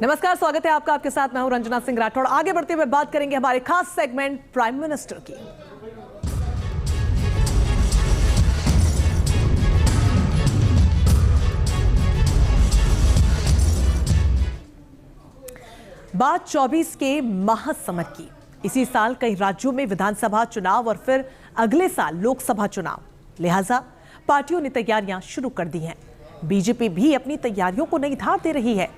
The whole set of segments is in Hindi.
नमस्कार, स्वागत है आपका। आपके साथ मैं हूं रंजना सिंह राठौड़। आगे बढ़ते हुए बात करेंगे हमारे खास सेगमेंट प्राइम मिनिस्टर की। बात 24 के महासमर की। इसी साल कई राज्यों में विधानसभा चुनाव और फिर अगले साल लोकसभा चुनाव, लिहाजा पार्टियों ने तैयारियां शुरू कर दी हैं। बीजेपी भी अपनी तैयारियों को नई धार दे रही है।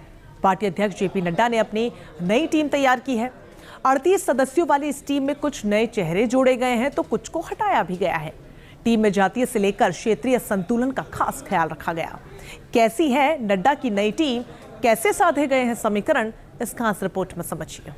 पार्टी अध्यक्ष जेपी नड्डा ने अपनी नई टीम तैयार की है। 38 सदस्यों वाली इस टीम में कुछ नए चेहरे जोड़े गए हैं तो कुछ को हटाया भी गया है। टीम में जातीय से लेकर क्षेत्रीय संतुलन का खास ख्याल रखा गया। कैसी है नड्डा की नई टीम, कैसे साधे गए हैं समीकरण, इस खास रिपोर्ट में समझिए।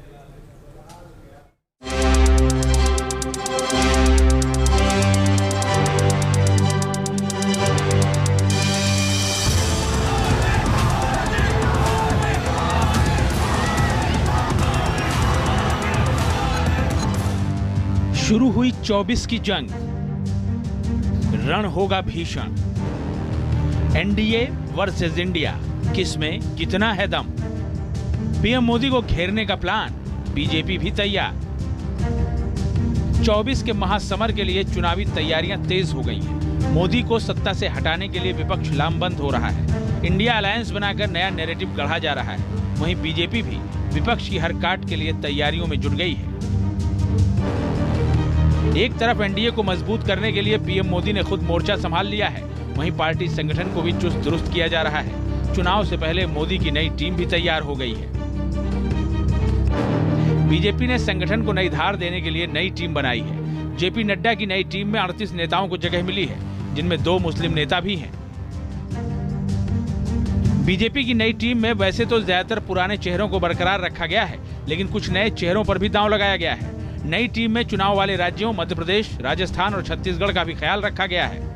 शुरू हुई 24 की जंग, रण होगा भीषण। एनडीए वर्सेस इंडिया, किसमें कितना है दम। पीएम मोदी को घेरने का प्लान, बीजेपी भी तैयार। 24 के महासमर के लिए चुनावी तैयारियां तेज हो गई हैं। मोदी को सत्ता से हटाने के लिए विपक्ष लामबंद हो रहा है। इंडिया अलायंस बनाकर नया नैरेटिव गढ़ा जा रहा है। वहीं बीजेपी भी विपक्ष की हर काट के लिए तैयारियों में जुट गई है। एक तरफ एनडीए को मजबूत करने के लिए पीएम मोदी ने खुद मोर्चा संभाल लिया है, वहीं पार्टी संगठन को भी चुस्त दुरुस्त किया जा रहा है। चुनाव से पहले मोदी की नई टीम भी तैयार हो गई है। बीजेपी ने संगठन को नई धार देने के लिए नई टीम बनाई है। जेपी नड्डा की नई टीम में 38 नेताओं को जगह मिली है, जिनमें 2 मुस्लिम नेता भी हैं। बीजेपी की नई टीम में वैसे तो ज्यादातर पुराने चेहरों को बरकरार रखा गया है, लेकिन कुछ नए चेहरों पर भी दांव लगाया गया है। नई टीम में चुनाव वाले राज्यों मध्य प्रदेश, राजस्थान और छत्तीसगढ़ का भी ख्याल रखा गया है।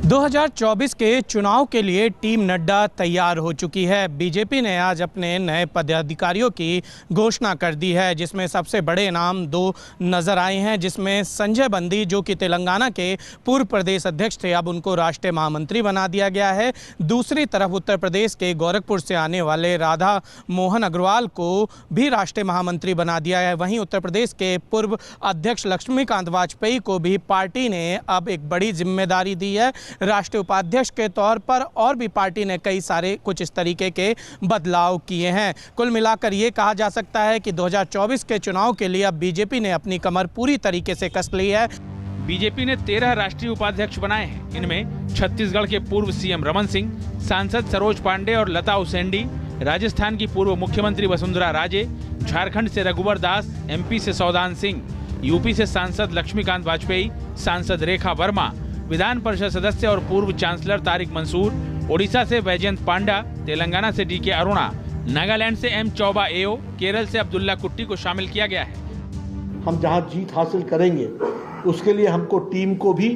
2024 के चुनाव के लिए टीम नड्डा तैयार हो चुकी है। बीजेपी ने आज अपने नए पदाधिकारियों की घोषणा कर दी है, जिसमें सबसे बड़े नाम 2 नजर आए हैं, जिसमें संजय बंदी, जो कि तेलंगाना के पूर्व प्रदेश अध्यक्ष थे, अब उनको राष्ट्रीय महामंत्री बना दिया गया है। दूसरी तरफ उत्तर प्रदेश के गोरखपुर से आने वाले राधा मोहन अग्रवाल को भी राष्ट्रीय महामंत्री बना दिया है। वहीं उत्तर प्रदेश के पूर्व अध्यक्ष लक्ष्मीकांत वाजपेयी को भी पार्टी ने अब एक बड़ी जिम्मेदारी दी है राष्ट्रीय उपाध्यक्ष के तौर पर, और भी पार्टी ने कई सारे कुछ इस तरीके के बदलाव किए हैं। कुल मिलाकर ये कहा जा सकता है कि 2024 के चुनाव के लिए अब बीजेपी ने अपनी कमर पूरी तरीके से कस ली है। बीजेपी ने 13 राष्ट्रीय उपाध्यक्ष बनाए हैं। इनमें छत्तीसगढ़ के पूर्व सीएम रमन सिंह, सांसद सरोज पांडे और लता उसेंडी, राजस्थान की पूर्व मुख्यमंत्री वसुंधरा राजे, झारखंड से रघुवर दास, एमपी से सौदान सिंह, यूपी से सांसद लक्ष्मीकांत वाजपेयी, सांसद रेखा वर्मा, विधान परिषद सदस्य और पूर्व चांसलर तारिक मंसूर, ओडिशा से वैजयंत पांडा, तेलंगाना से डीके अरुणा, नागालैंड से एम चौबा एओ, केरल से अब्दुल्ला कुट्टी को शामिल किया गया है। हम जहां जीत हासिल करेंगे उसके लिए हमको टीम को भी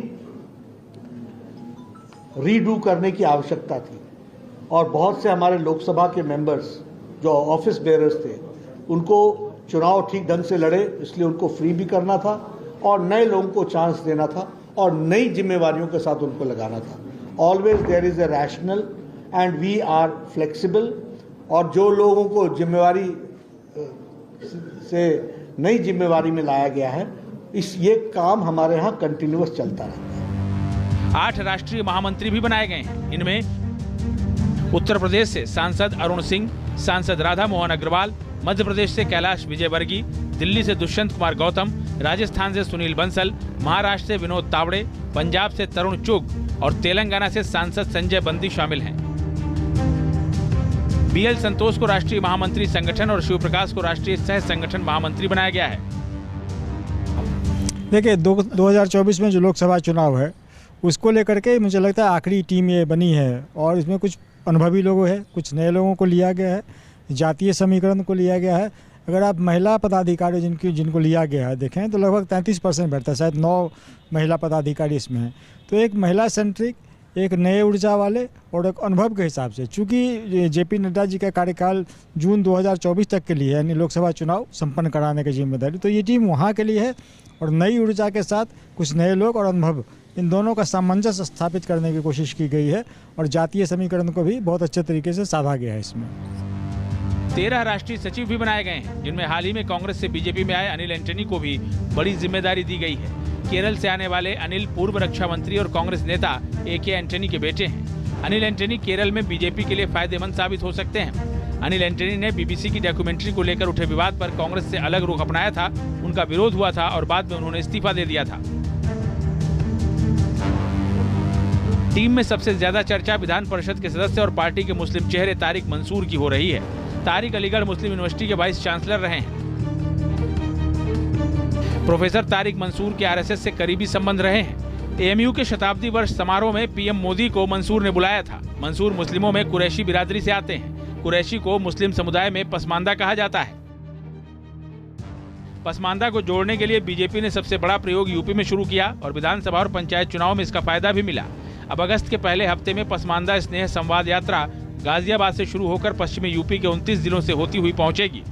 रीडू करने की आवश्यकता थी, और बहुत से हमारे लोकसभा के मेंबर्स जो ऑफिस बेयरर्स थे, उनको चुनाव ठीक ढंग से लड़े, इसलिए उनको फ्री भी करना था और नए लोगों को चांस देना था और नई जिम्मेवारियों के साथ उनको लगाना था। Always there is a rational and we are flexible, और जो लोगों को जिम्मेवारी से नई जिम्मेवारी में लाया गया है, ये काम हमारे यहाँ कंटिन्यूअस चलता रहता है। 8 राष्ट्रीय महामंत्री भी बनाए गए हैं। इनमें उत्तर प्रदेश से सांसद अरुण सिंह, सांसद राधा मोहन अग्रवाल, मध्य प्रदेश से कैलाश विजयवर्गीय, दिल्ली से दुष्यंत कुमार गौतम, राजस्थान से सुनील बंसल, महाराष्ट्र से विनोद तावड़े, पंजाब से तरुण चुग और तेलंगाना से सांसद संजय बंदी शामिल हैं। बीएल संतोष को राष्ट्रीय महामंत्री संगठन और शिव प्रकाश को राष्ट्रीय सह संगठन महामंत्री बनाया गया है। देखिए 2024 में जो लोकसभा चुनाव है उसको लेकर के मुझे लगता है आखिरी टीम ये बनी है, और इसमें कुछ अनुभवी लोगों है, कुछ नए लोगों को लिया गया है, जातीय समीकरण को लिया गया है। अगर आप महिला पदाधिकारी जिनको लिया गया है देखें तो लगभग 33% बैठता है, शायद 9 महिला पदाधिकारी इसमें हैं। तो एक महिला सेंट्रिक, एक नए ऊर्जा वाले और एक अनुभव के हिसाब से, चूँकि जेपी नड्डा जी का कार्यकाल जून 2024 तक के लिए यानी लोकसभा चुनाव संपन्न कराने की जिम्मेदारी, तो ये टीम वहाँ के लिए है, और नई ऊर्जा के साथ कुछ नए लोग और अनुभव, इन दोनों का सामंजस्य स्थापित करने की कोशिश की गई है, और जातीय समीकरण को भी बहुत अच्छे तरीके से साधा गया है इसमें। 13 राष्ट्रीय सचिव भी बनाए गए हैं, जिनमें हाल ही में कांग्रेस से बीजेपी में आए अनिल एंटनी को भी बड़ी जिम्मेदारी दी गई है। केरल से आने वाले अनिल पूर्व रक्षा मंत्री और कांग्रेस नेता AK एंटनी के बेटे हैं। अनिल एंटनी केरल में बीजेपी के लिए फायदेमंद साबित हो सकते हैं। अनिल एंटनी ने BBC की डॉक्यूमेंट्री को लेकर उठे विवाद पर कांग्रेस से अलग रुख अपनाया था, उनका विरोध हुआ था और बाद में उन्होंने इस्तीफा दे दिया था। टीम में सबसे ज्यादा चर्चा विधान परिषद के सदस्य और पार्टी के मुस्लिम चेहरे तारिक मंसूर की हो रही है। तारिक अलीगढ़ मुस्लिम यूनिवर्सिटी के वाइस चांसलर रहे हैं। प्रोफेसर तारिक मंसूर के RSS से करीबी संबंध रहे हैं। AMU के शताब्दी वर्ष समारोह में PM मोदी को मंसूर ने बुलाया था। मंसूर मुस्लिमों में कुरैशी बिरादरी से आते हैं। कुरैशी को मुस्लिम समुदाय में पसमानदा कहा जाता है। पसमानदा को जोड़ने के लिए बीजेपी ने सबसे बड़ा प्रयोग यूपी में शुरू किया और विधानसभा और पंचायत चुनाव में इसका फायदा भी मिला। अब अगस्त के पहले हफ्ते में पसमानदा स्नेह संवाद यात्रा गाजियाबाद से शुरू होकर पश्चिमी यूपी के 29 जिलों से होती हुई पहुंचेगी।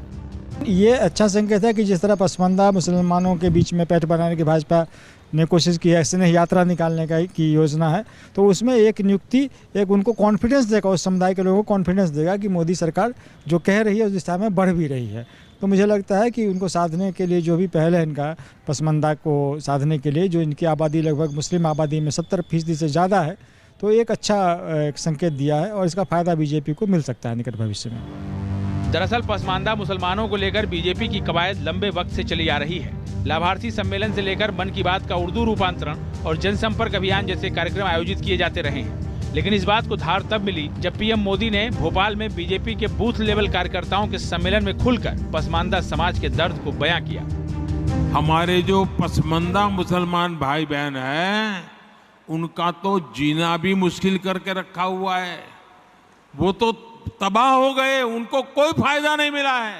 ये अच्छा संकेत है कि जिस तरह पसमानदा मुसलमानों के बीच में पैठ बनाने की भाजपा ने कोशिश की है, स्नेह यात्रा निकालने की योजना है, तो उसमें एक नियुक्ति एक उनको कॉन्फिडेंस देगा, उस समुदाय के लोगों को कॉन्फिडेंस देगा कि मोदी सरकार जो कह रही है उस दिशा में बढ़ भी रही है। तो मुझे लगता है कि उनको साधने के लिए जो भी पहल है इनका पसमानदा को साधने के लिए, जो इनकी आबादी लगभग मुस्लिम आबादी में 70% से ज़्यादा है, तो एक अच्छा संकेत दिया है और इसका फायदा बीजेपी को मिल सकता है निकट भविष्य में। दरअसल पसमानदा मुसलमानों को लेकर बीजेपी की कवायद लंबे वक्त से चली आ रही है। लाभार्थी सम्मेलन से लेकर मन की बात का उर्दू रूपांतरण और जनसंपर्क अभियान जैसे कार्यक्रम आयोजित किए जाते रहे हैं। लेकिन इस बात को धार तब मिली जब PM मोदी ने भोपाल में बीजेपी के बूथ लेवल कार्यकर्ताओं के सम्मेलन में खुलकर पसमानदा समाज के दर्द को बयां किया। हमारे जो पसमानदा मुसलमान भाई बहन हैं, उनका तो जीना भी मुश्किल करके रखा हुआ है। वो तो तबाह हो गए, उनको कोई फायदा नहीं मिला है।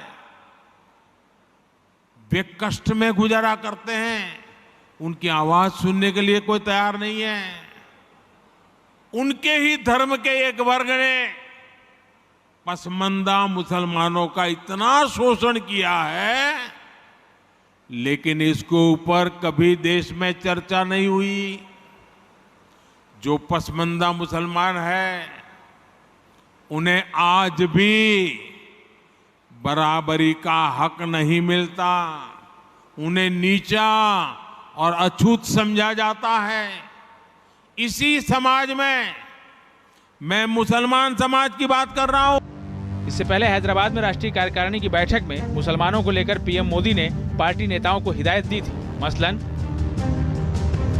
वे कष्ट में गुजारा करते हैं, उनकी आवाज सुनने के लिए कोई तैयार नहीं है। उनके ही धर्म के एक वर्ग ने पसमानदा मुसलमानों का इतना शोषण किया है, लेकिन इसके ऊपर कभी देश में चर्चा नहीं हुई। जो पसमानदा मुसलमान है, उन्हें आज भी बराबरी का हक नहीं मिलता। उन्हें नीचा और अछूत समझा जाता है। इसी समाज में मैं मुसलमान समाज की बात कर रहा हूं। इससे पहले हैदराबाद में राष्ट्रीय कार्यकारिणी की बैठक में मुसलमानों को लेकर PM मोदी ने पार्टी नेताओं को हिदायत दी थी। मसलन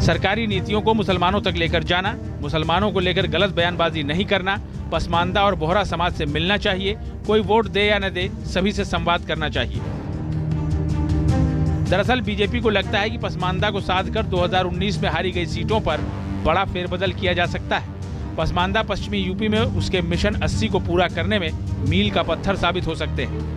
सरकारी नीतियों को मुसलमानों तक लेकर जाना, मुसलमानों को लेकर गलत बयानबाजी नहीं करना, पसमानदा और बोहरा समाज से मिलना चाहिए, कोई वोट दे या न दे सभी से संवाद करना चाहिए। दरअसल बीजेपी को लगता है कि पसमानदा को साध कर 2019 में हारी गई सीटों पर बड़ा फेरबदल किया जा सकता है। पसमानदा पश्चिमी यूपी में उसके मिशन 80 को पूरा करने में मील का पत्थर साबित हो सकते हैं।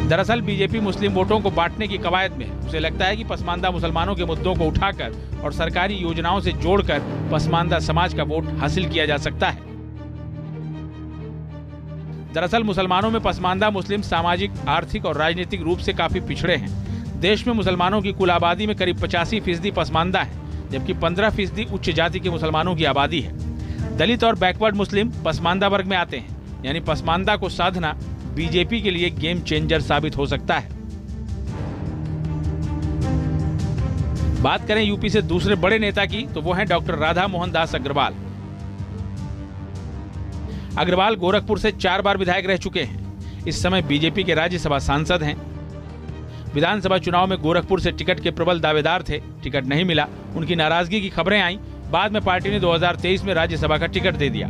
दरअसल बीजेपी मुस्लिम वोटों को बांटने की कवायद में है। उसे लगता है कि पसमानदा मुसलमानों के मुद्दों को उठाकर और सरकारी योजनाओं से जोड़कर पसमानदा समाज का वोट हासिल किया जा सकता है। दरअसल मुसलमानों में पसमानदा मुस्लिम सामाजिक, आर्थिक और राजनीतिक रूप से काफी पिछड़े हैं। देश में मुसलमानों की कुल आबादी में करीब 85% पसमानदा है, जबकि 15% उच्च जाति के मुसलमानों की आबादी है। दलित और बैकवर्ड मुस्लिम पसमानदा वर्ग में आते हैं, यानी पसमानदा को साधना बीजेपी के लिए गेम चेंजर साबित हो सकता है। बात करें यूपी से दूसरे बड़े नेता की, तो वो हैं डॉक्टर राधा मोहन दास अग्रवाल। अग्रवाल गोरखपुर से 4 बार विधायक रह चुके हैं। इस समय बीजेपी के राज्यसभा सांसद हैं। विधानसभा चुनाव में गोरखपुर से टिकट के प्रबल दावेदार थे, टिकट नहीं मिला। उनकी नाराजगी की खबरें आईं। बाद में पार्टी ने 2023 में राज्यसभा का टिकट दे दिया।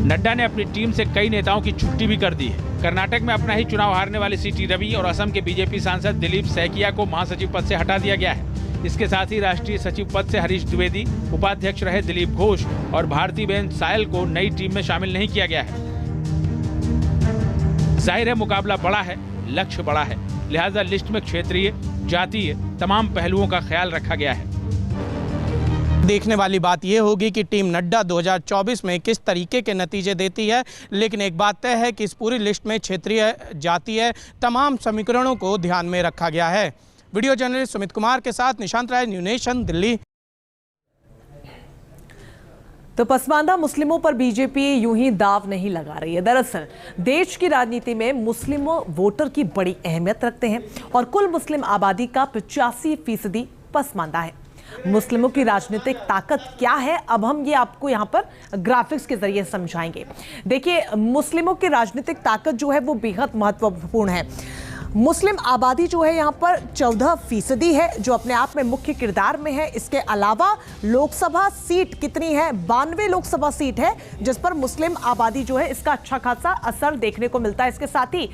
नड्डा ने अपनी टीम से कई नेताओं की छुट्टी भी कर दी है। कर्नाटक में अपना ही चुनाव हारने वाले CT रवि और असम के बीजेपी सांसद दिलीप सैकिया को महासचिव पद से हटा दिया गया है। इसके साथ ही राष्ट्रीय सचिव पद से हरीश द्विवेदी, उपाध्यक्ष रहे दिलीप घोष और भारतीबेन सायल को नई टीम में शामिल नहीं किया गया है। जाहिर है मुकाबला बड़ा है, लक्ष्य बड़ा है, लिहाजा लिस्ट में क्षेत्रीय, जातीय तमाम पहलुओं का ख्याल रखा गया है। देखने वाली बात यह होगी कि टीम नड्डा 2024 में किस तरीके के नतीजे देती है, लेकिन एक बात तय है कि इस पूरी लिस्ट में क्षेत्रीय, जातीय तमाम समीकरणों को ध्यान में रखा गया है। वीडियो जर्नलिस्ट सुमित कुमार के साथ निशांत राय, न्यूज नेशन, दिल्ली। तो पसमानदा मुस्लिमों पर बीजेपी यूं ही दाव नहीं लगा रही है। दरअसल देश की राजनीति में मुस्लिमों वोटर की बड़ी अहमियत रखते हैं और कुल मुस्लिम आबादी का 85% पसमानदा है। मुस्लिमों की राजनीतिक ताकत क्या है, अब हम ये आपको यहाँ पर ग्राफिक्स के जरिए समझाएंगे। देखिए, मुस्लिमों की राजनीतिक ताकत जो है वो बेहद महत्वपूर्ण है। मुस्लिम आबादी जो है यहाँ पर 14% है, जो अपने आप में मुख्य किरदार में है। इसके अलावा लोकसभा सीट कितनी है? 92 लोकसभा सीट है, जिस पर मुस्लिम आबादी जो है इसका अच्छा खासा असर देखने को मिलता है। इसके साथ ही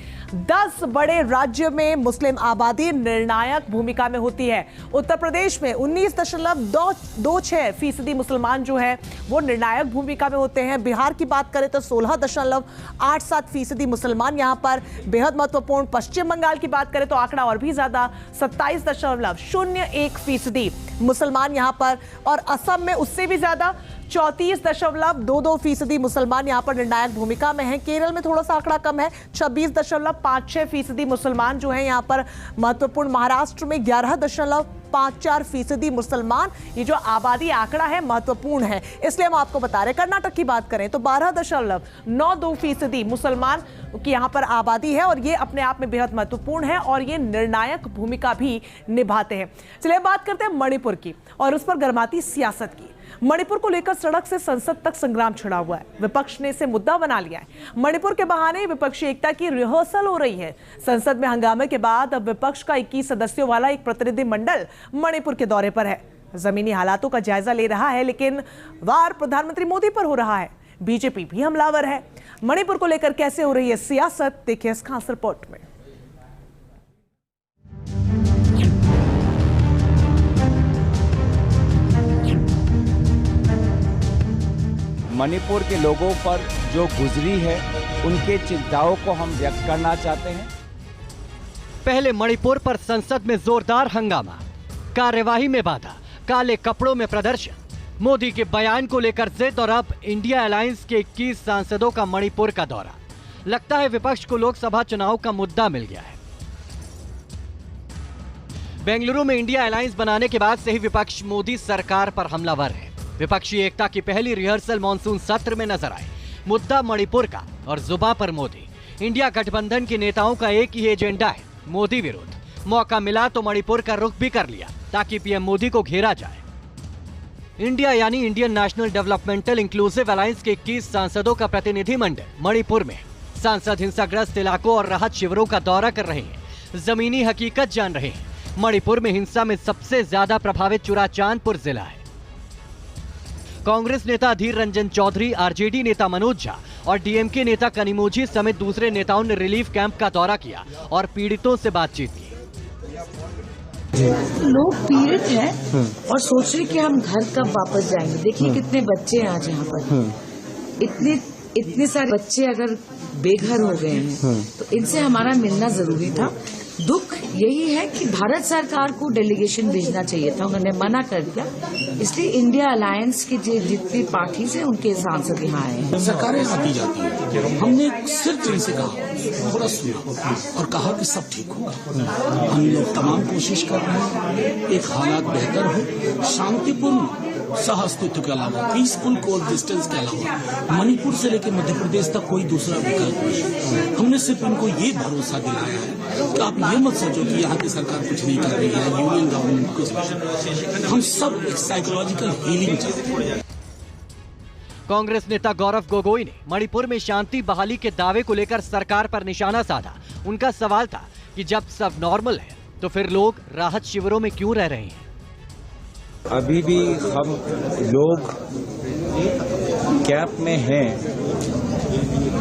10 बड़े राज्य में मुस्लिम आबादी निर्णायक भूमिका में होती है। उत्तर प्रदेश में 19.26% मुसलमान जो है वो निर्णायक भूमिका में होते हैं। बिहार की बात करें तो 16.87% मुसलमान यहाँ पर बेहद महत्वपूर्ण। पश्चिम बंगाल की बात करें तो आंकड़ा और भी ज्यादा 27.01% मुसलमान यहां पर, और असम में उससे भी ज्यादा 34.22% मुसलमान यहां पर निर्णायक भूमिका में हैं। केरल में थोड़ा सा आंकड़ा कम है, 26.56% मुसलमान जो है यहां पर महत्वपूर्ण। महाराष्ट्र में 11.54% मुसलमान। ये जो आबादी आंकड़ा है महत्वपूर्ण है, इसलिए हम आपको बता रहे हैं। कर्नाटक की बात करें तो 12.92% मुसलमान की यहां पर आबादी है और ये अपने आप में बेहद महत्वपूर्ण है और ये निर्णायक भूमिका भी निभाते हैं। चलिए बात करते हैं मणिपुर की और उस पर गर्माती सियासत की। मणिपुर को लेकर सड़क से संसद तक संग्राम छिड़ा हुआ है। विपक्ष ने इसे मुद्दा बना लिया है। मणिपुर के बहाने विपक्षी एकता की रिहर्सल हो रही है। संसद में हंगामे के बाद अब विपक्ष का 21 सदस्यों वाला एक प्रतिनिधिमंडल मणिपुर के दौरे पर है। जमीनी हालातों का जायजा ले रहा है, लेकिन वार प्रधानमंत्री मोदी पर हो रहा है। बीजेपी भी हमलावर है। मणिपुर को लेकर कैसे हो रही है सियासत, देखिए इस खास रिपोर्ट में। मणिपुर के लोगों पर जो गुजरी है उनके चिंताओं को हम व्यक्त करना चाहते हैं। पहले मणिपुर पर संसद में जोरदार हंगामा, कार्यवाही में बाधा, काले कपड़ों में प्रदर्शन, मोदी के बयान को लेकर जिद और अब इंडिया अलायंस के 21 सांसदों का मणिपुर का दौरा। लगता है विपक्ष को लोकसभा चुनाव का मुद्दा मिल गया है। बेंगलुरु में इंडिया अलायंस बनाने के बाद से ही विपक्ष मोदी सरकार पर हमलावर है। विपक्षी एकता की पहली रिहर्सल मॉनसून सत्र में नजर आई। मुद्दा मणिपुर का और जुबां पर मोदी। इंडिया गठबंधन के नेताओं का एक ही एजेंडा है, मोदी विरोध। मौका मिला तो मणिपुर का रुख भी कर लिया ताकि पीएम मोदी को घेरा जाए। इंडिया यानी Indian national developmental inclusive alliance के 21 सांसदों का प्रतिनिधिमंडल मणिपुर में। सांसद हिंसाग्रस्त इलाकों और राहत शिविरों का दौरा कर रहे हैं, जमीनी हकीकत जान रहे हैं। मणिपुर में हिंसा में सबसे ज्यादा प्रभावित चुराचांदपुर जिला है। कांग्रेस नेता अधीर रंजन चौधरी, आरजेडी नेता मनोज झा और डीएमके नेता कनिमोझी समेत दूसरे नेताओं ने रिलीफ कैंप का दौरा किया और पीड़ितों से बातचीत की। लोग पीड़ित हैं और सोच रहे कि हम घर कब वापस जाएंगे। देखिए कितने बच्चे हैं आज यहाँ पर, इतने सारे बच्चे अगर बेघर हो गए हैं तो इनसे हमारा मिलना जरूरी था। दुख यही है कि भारत सरकार को डेलीगेशन भेजना चाहिए था, उन्होंने मना कर दिया। इसलिए इंडिया अलायंस के जितने पार्टी से उनके सांसद यहाँ आए हैं। सरकारें आती जाती है, हमने सिर्फ इनसे कहा, थोड़ा सुना और कहा कि सब ठीक होगा। हम लोग तमाम कोशिश कर रहे हैं एक हालात बेहतर हो, शांतिपूर्ण सह अस्तित्व के अलावा, पीसफुल कोएग्जिस्टेंस के अलावा मणिपुर से लेकर मध्य प्रदेश तक कोई दूसरा विकल्प नहीं। हमने सिर्फ इनको ये भरोसा दिलाया है कि आप ये मत सोचो कि यहाँ की सरकार कुछ नहीं कर रही है, यूनियन गवर्नमेंट कुछ। हम सब एक साइकोलॉजिकल हीलिंग चाहते हैं। कांग्रेस नेता गौरव गोगोई ने मणिपुर में शांति बहाली के दावे को लेकर सरकार पर निशाना साधा। उनका सवाल था कि जब सब नॉर्मल है तो फिर लोग राहत शिविरों में क्यों रह रहे हैं। अभी भी हम लोग कैंप में हैं,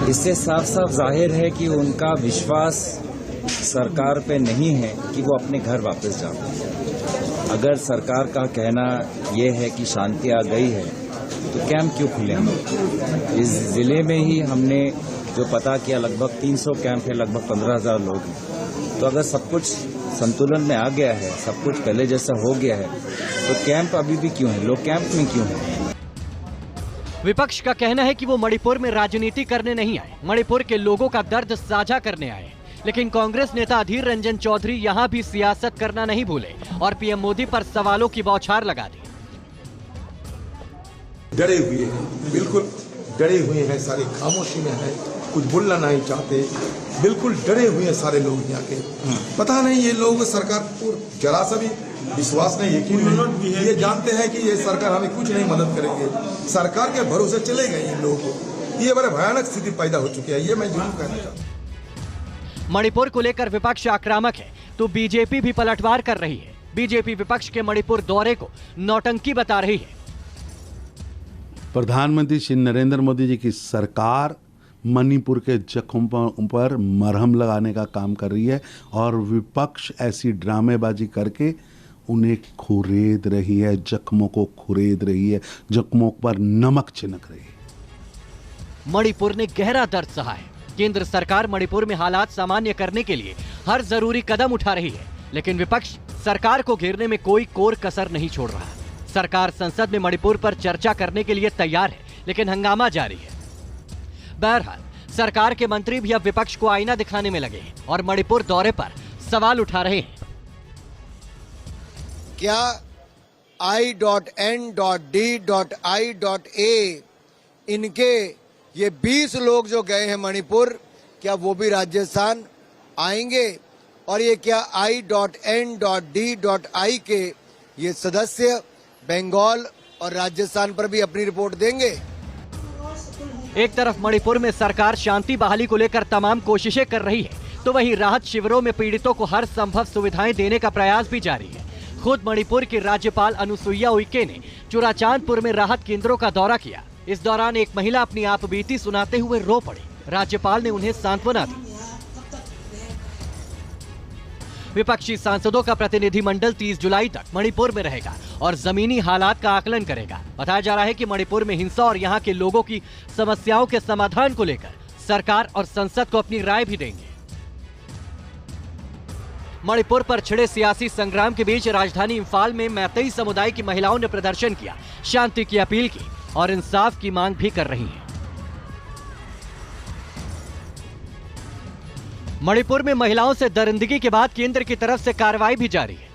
इससे साफ साफ जाहिर है कि उनका विश्वास सरकार पे नहीं है कि वो अपने घर वापस जाए। अगर सरकार का कहना ये है कि शांति आ गई है तो कैंप क्यों खुलेंगे। इस जिले में ही हमने जो पता किया लगभग 300 कैंप है, लगभग 15,000 लोग हैं। तो अगर सब कुछ संतुलन में आ गया है, सब कुछ पहले जैसा हो गया है, तो कैंप अभी भी क्यों है, लोग कैंप में क्यों हैं। विपक्ष का कहना है कि वो मणिपुर में राजनीति करने नहीं आए, मणिपुर के लोगों का दर्द साझा करने आए। लेकिन कांग्रेस नेता अधीर रंजन चौधरी यहां भी सियासत करना नहीं भूले और पीएम मोदी पर सवालों की बौछार लगा दी। डरे हुए हैं, बिल्कुल डरे हुए हैं, सारे खामोशी में है, कुछ बोलना नहीं चाहते, बिल्कुल डरे हुए हैं सारे लोग यहाँ के। पता नहीं ये लोग सरकार को जरा सा भी विश्वास नहीं, यकीन नहीं, ये जानते हैं कि ये सरकार हमें कुछ नहीं मदद करेंगे, सरकार के भरोसे चले गए इन लोगों को। ये बड़े भयानक स्थिति पैदा हो चुकी है, ये मैं जरूर कहना चाहता हूँ। मणिपुर को लेकर विपक्ष आक्रामक है तो बीजेपी भी पलटवार कर रही है। बीजेपी विपक्ष के मणिपुर दौरे को नौटंकी बता रही है। प्रधानमंत्री श्री नरेंद्र मोदी जी की सरकार मणिपुर के जख्मों पर मरहम लगाने का काम कर रही है और विपक्ष ऐसी ड्रामेबाजी करके उन्हें खुरेद रही है, जख्मों को खुरेद रही है, जख्मों पर नमक छिनक रही है। मणिपुर ने गहरा दर्द सहा है। केंद्र सरकार मणिपुर में हालात सामान्य करने के लिए हर जरूरी कदम उठा रही है, लेकिन विपक्ष सरकार को घेरने में कोई कोर कसर नहीं छोड़ रहा। सरकार संसद में मणिपुर पर चर्चा करने के लिए तैयार है, लेकिन हंगामा जारी है। बहरहाल सरकार के मंत्री भी अब विपक्ष को आईना दिखाने में लगे हैं और मणिपुर दौरे पर सवाल उठा रहे हैं। क्या I.N.D.I.A इनके ये 20 लोग जो गए हैं मणिपुर, क्या वो भी राजस्थान आएंगे? और ये क्या I.N.D.I के ये सदस्य बंगाल और राजस्थान पर भी अपनी रिपोर्ट देंगे? एक तरफ मणिपुर में सरकार शांति बहाली को लेकर तमाम कोशिशें कर रही है, तो वहीं राहत शिविरों में पीड़ितों को हर संभव सुविधाएं देने का प्रयास भी जारी है। खुद मणिपुर की राज्यपाल अनुसुईया उइके ने चुराचांदपुर में राहत केंद्रों का दौरा किया। इस दौरान एक महिला अपनी आप बीती सुनाते हुए रो पड़ी। राज्यपाल ने उन्हें सांत्वना दी। विपक्षी सांसदों का प्रतिनिधिमंडल 30 जुलाई तक मणिपुर में रहेगा और जमीनी हालात का आकलन करेगा। बताया जा रहा है कि मणिपुर में हिंसा और यहां के लोगों की समस्याओं के समाधान को लेकर सरकार और संसद को अपनी राय भी देंगे। मणिपुर पर छिड़े सियासी संग्राम के बीच राजधानी इंफाल में मैतेई समुदाय की महिलाओं ने प्रदर्शन किया, शांति की अपील की और इंसाफ की मांग भी कर रही हैं। मणिपुर में महिलाओं से दरिंदगी के बाद केंद्र की तरफ से कार्रवाई भी जारी है।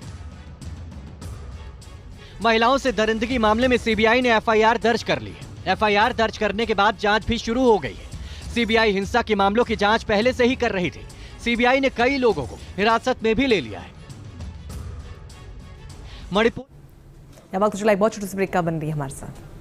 महिलाओं से दरिंदगी मामले में सीबीआई ने एफआईआर दर्ज कर ली है। एफआईआर दर्ज करने के बाद जांच भी शुरू हो गई है। सीबीआई हिंसा के मामलों की जांच पहले से ही कर रही थी। सीबीआई ने कई लोगों को हिरासत में भी ले लिया है। मणिपुर वक्त जुलाई बहुत छोटे से ब्रेक का बन रही है हमारे साथ।